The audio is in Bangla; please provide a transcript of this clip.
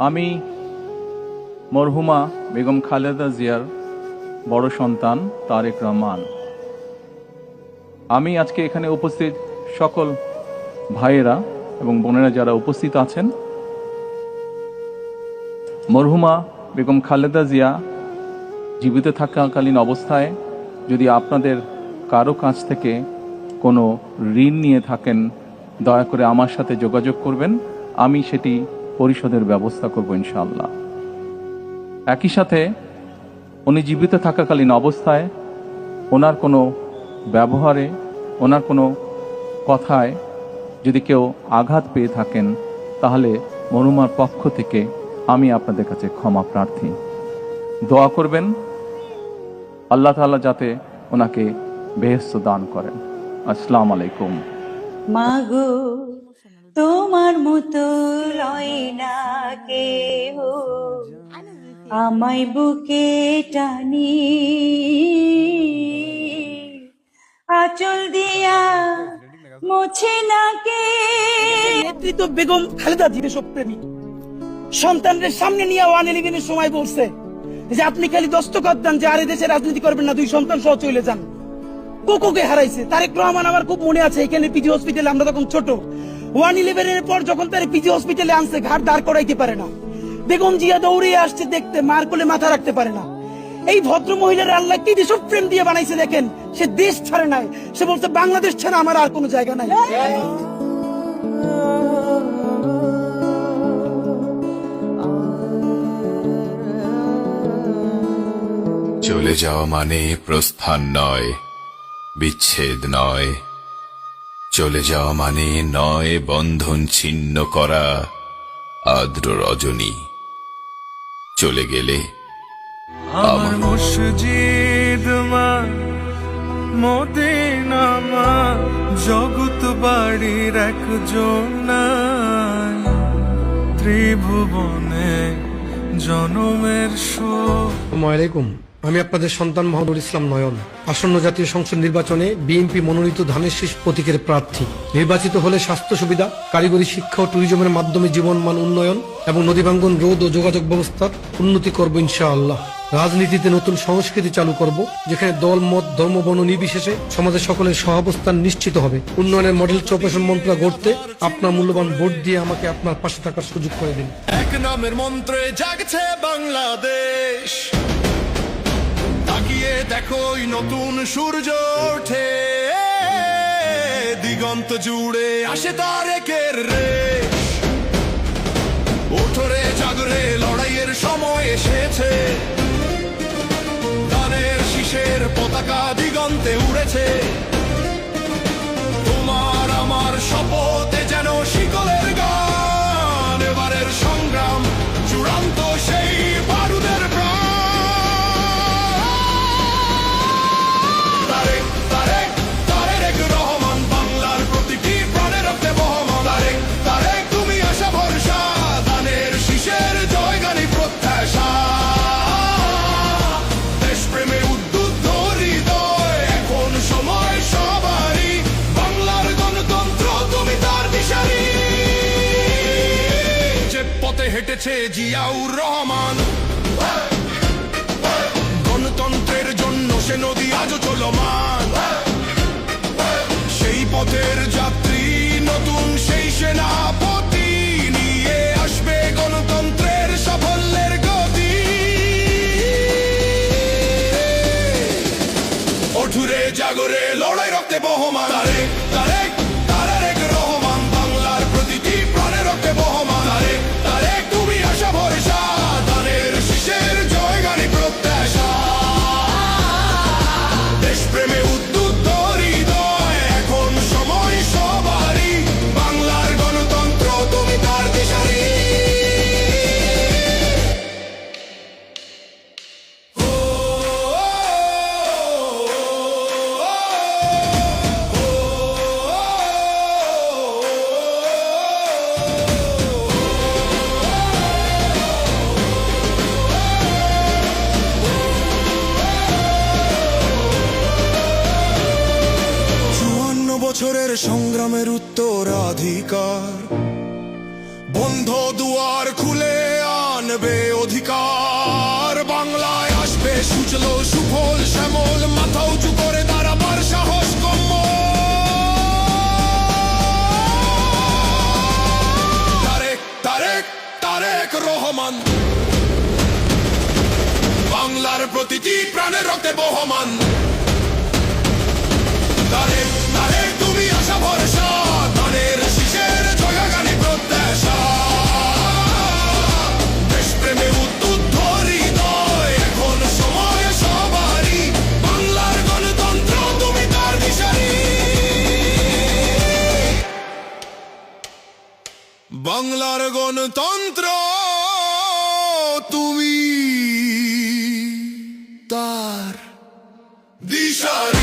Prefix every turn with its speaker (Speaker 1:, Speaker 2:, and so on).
Speaker 1: আমি মরহুমা বেগম খালেদা জিয়ার বড় সন্তান তারেক রহমান। আমি আজকে এখানে উপস্থিত সকল ভাইয়েরা এবং বোনেরা যারা উপস্থিত আছেন, মরহুমা বেগম খালেদা জিয়া জীবিত থাকাকালীন অবস্থায় যদি আপনাদের কারো কাছ থেকে কোনো ঋণ নিয়ে থাকেন, দয়া করে আমার সাথে যোগাযোগ করবেন, আমি সেটি পরিশোধের ব্যবস্থা করব ইনশাআল্লাহ। একই সাথে উনি জীবিত থাকাকালীন অবস্থায় ওনার কোনো ব্যবহারে, ওনার কোনো কথায় যদি কেউ আঘাত পেয়ে থাকেন, তাহলে মরহুমার পক্ষ থেকে আমি আপনাদের কাছে ক্ষমা প্রার্থী। দোয়া করবেন আল্লাহ তাআলা যাতে ওনাকে বেহেশত দান করেন। আসসালামু আলাইকুম।
Speaker 2: মাগো তোমার মতো লয় না কেহ, আমায় বুকে টানি আঁচল দিয়া মোছে না কে।
Speaker 3: নেতৃত্ব বেগম খালেদা জিয়া দেশপ্রেমী সন্তানদের সামনে নিয়ে 111-এর সময় বলছে যে আপনি খালি দস্তখত দেন যে আর দেশে রাজনীতি করবেন না, 2 সন্তান সহ চলে যান। কোকোকে হারাইছে। তারেক রহমান আমার খুব মনে আছে, এখানে পিজি হসপিটালে আমরা তখন ছোট, 111-এর পর যখন তার পিজি হসপিটালে আনছে, ঘাট দাঁড় করাইতে পারে না। বেগম জিয়া দৌড়ে আসছে দেখতে, মার কোলে মাথা রাখতে পারে না। এই ভদ্র মহিলার আল্লাহ কি দেশপ্রেম দিয়ে বানাইছে দেখেন। সে দেশ ছাড়ে নাই, সে বলছে বাংলাদেশ ছাড়া আমার আর কোনো জায়গা নাই।
Speaker 4: চলে যাওয়া মানে প্রস্থান নয়, বিচ্ছেদ নয়। চলে যাওয়া মানে নয় বন্ধন ছিন্ন করা আর্দ্র রজনী। চলে গেলে
Speaker 5: আমার মসজিদ মা, মদিনা মা, জগৎ বাড়ির একজন নাই, ত্রিভুবনে জনমের সুখ।
Speaker 6: আসসালামু আলাইকুম। আমি আপনাদের সন্তান মোহাম্মদুল ইসলাম নয়ন, আসন্ন জাতীয় সংসদ নির্বাচনে বিএনপি মনোনীত ধানের শীষ প্রতীকের প্রার্থী। নির্বাচিত হলে স্বাস্থ্য সুবিধা, কারিগরি শিক্ষা ও ট্যুরিজমের মাধ্যমে জীবনমান উন্নয়ন এবং নদীভাঙ্গন রোধ ও যোগাযোগ ব্যবস্থার উন্নতি করব ইনশাআল্লাহ। রাজনীতিতে নতুন সংস্কৃতি চালু করব, যেখানে দল মত ধর্ম বর্ণ নির্বিশেষে সমাজের সকলের সহাবস্থান নিশ্চিত হবে। উন্নয়নের মডেল চৌপাশন মন্ত্রা গড়তে আপনার মূল্যবান ভোট দিয়ে আমাকে আপনার পাশে থাকার সুযোগ করে দিন।
Speaker 5: এক নামের মন্ত্রে জাগছে বাংলাদেশ, তাকিয়ে দেখো নতুন সূর্য ওঠে, দিগন্ত জুড়ে আসে তারেকের রেশ। ওঠরে জাগরে লড়াইয়ের সময় এসেছে, ধানের শীষের পতাকা দিগন্তে উড়েছে। তোমার আমার শপথে যেন শিকলের গান, এবারের সংগ্রাম চূড়ান্ত সেই বারুদের প্রাণ। তারেক তারেক তারেক রহমান, বাংলার প্রতিটি প্রাণে রক্তে বহমান। তারেক তারেক তুমি আশা ভরসা, ধানের শীষের জয়গানী প্রত্যাশা। দেশপ্রেমে উদ্বুদ্ধ হৃদয়, এখন সময় সবারই, বাংলার গণতন্ত্র তুমি তার দিশারি। যে পথে হেঁটেছে জিয়াউর রহমান, গণতন্ত্রের জন্য সে নদী আজও চলমান। সেই পথের যাত্রী নতুন সেই সেনাপতি, নিয়ে আসবে গণতন্ত্রের সাফল্যের গতি। ওঠুরে জাগরে লড়াই রক্তে বহমান। তারেক তারেক তারেক রহমান, বাংলার প্রতিটি প্রাণে রক্তে বহমান। তারেক তারেক তুমি আশা ভরসা, ধানের শীষের জয়গানী প্রত্যাশা। দেশপ্রেমে উদ্বুদ্ধ হৃদয়, এখন সময় সবারই, বাংলার গণতন্ত্র তুমি তার দিশারি। বছরের সংগ্রামের উত্তরাধিকার, বন্ধ দুয়ার খুলে অধিকার বাংলায় আসবে সুচলো সুফল শ্যামল মাথা উঁচু করে দাঁড়াবার সাহস কম্য তারেক তারেক তারেক রহমান বাংলার প্রতিটি প্রাণের রক্তে বহমান তারেক তারেক তুমি আশা ভরসা ধানের শীষের জয়গানী প্রত্যাশা দেশপ্রেমে উদ্বুদ্ধ হৃদয় এখন সময় সবারই বাংলার গণতন্ত্র তুমি তার দিশারি বাংলার গণতন্ত্র তুমি তার দিশারি